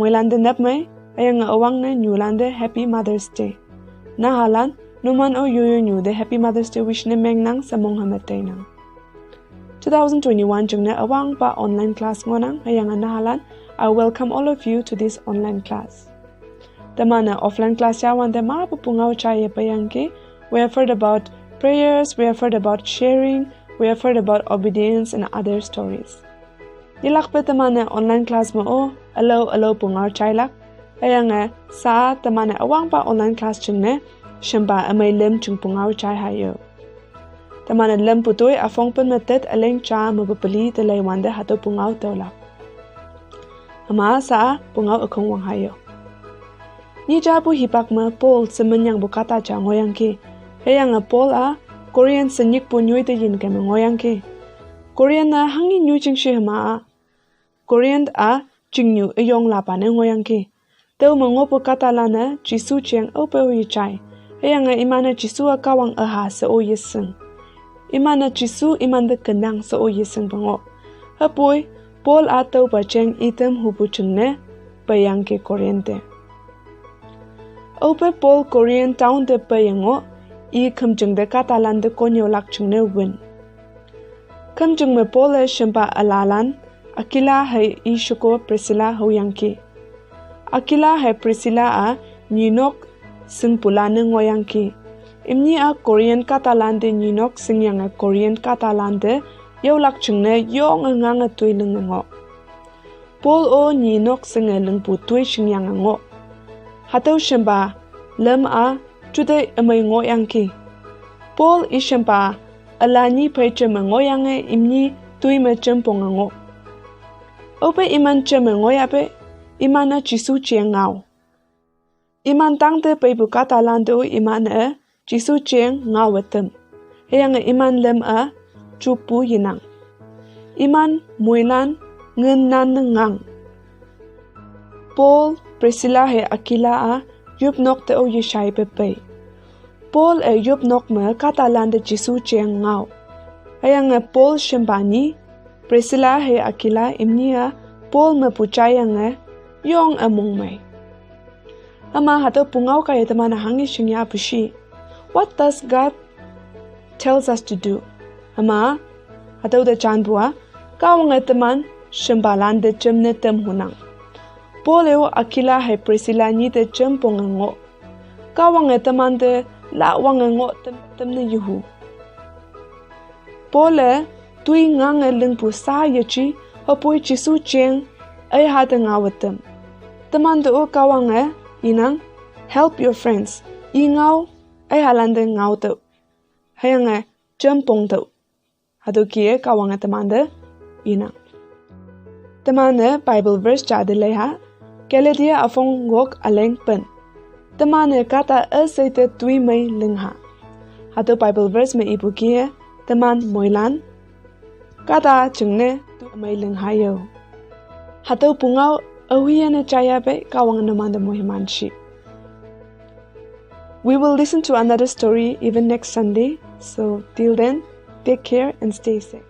moilande nap mai ayang awang na nyulande Happy Mother's Day. Na halan numan o yuyu the Happy Mother's Day wish ne meng nang samong hamatay nang. 2021 jung na awang pa online class ngonang ayang na halan I welcome all of you to this online class. Tamana offline class yawan de ma pupungaw chaye payangke. We have heard about prayers, we have heard about sharing, we have heard about obedience and other stories. Yilak pa tamana online class mo o alo pungaw chaylak. Ayang sa tamana awang pa online class chung ne shamba amay lem chung pungaw chay hayo. Tamana lem putoy afong panmatet aleng cha mabapali talay wande hato pungaw tawlak. Ama sa pungaw akong wang hayo. Ni jabu hipak ma Paul semanyang bukata cha ngoyang ki. Ayang Paul Korean senyik po nyuy te yin kama ngoyang ki. Korean na hangi nyuy ching shi hama Korean ching nyu ayong lapa na ngoyang ki. Teo mangopo katalana jisu chiang ope o yichay. Ayang imana jisu kawang aha sa o yiseng. Imana jisu imanda kenang sa o yiseng pango. Hapoy Paul teo pa chiang item hupu chung ne payang ki Korean te. Ope Paul Korean town te payango I kamjung de katalan de konyo lak chung ne win. Kamjung me Paul shimpa alalan Akila hai Ishuko Priscilla hoyangki. Akila hai Priscilla Ninok sing pula ne ngoyangki. Imni Korean katalan de Ninok sing yang Korean katalan de yaw lak chung ne yong ngang tuy leng ngo. Paul o Ninok sing leng pu tuy sing yang ngo. Hataw shimpa lem Today amay ngoyang ki. Paul ishempa alani paychem ngoyang imni tui me chempong ngo. Ope iman chem ngoyape imana jisu chiang ngao. Iman tangte pay bukata lando iman jisu chiang ngao wetem. Hayang iman lem chupu yinang. Iman muilan ngen nan ngang. Paul Priscilla he Akila yup nok te o yishai pepe. Paul yup nok me katalan de jisu chiang ngao. Ayang Paul shembani, Priscilla he Akila imnia Paul me puchayang yong among may. Ama hato pungaw kaya tamana hangi shingya pushi. What does God tells us to do? Ama hato da chanbua kawang taman shembalan de chemne tem hunang. Paul Akila he Priscilla ni de chempong ngo. Kawang taman de la wang ngo temne yuhu. Paul tui ngang leng pu sa yachi hapoi jisu cheng ay hata ngawatem. Taman de o kawang inang help your friends. Ingaw ay halande ngaw to. Hayang chempong to. Hado kie kawang taman de inang. Taman de Bible verse chade leha. Kele dia afong ngok aleng pen. Tamane kata asete tui may lengha. Hato Bible verse me ibu kia taman moilan. Kata chungne tu may lengha yo. Hato pungaw awiyan chaya pe kawang naman da mohimanshi. We will listen to another story even next Sunday. So till then, take care and stay safe.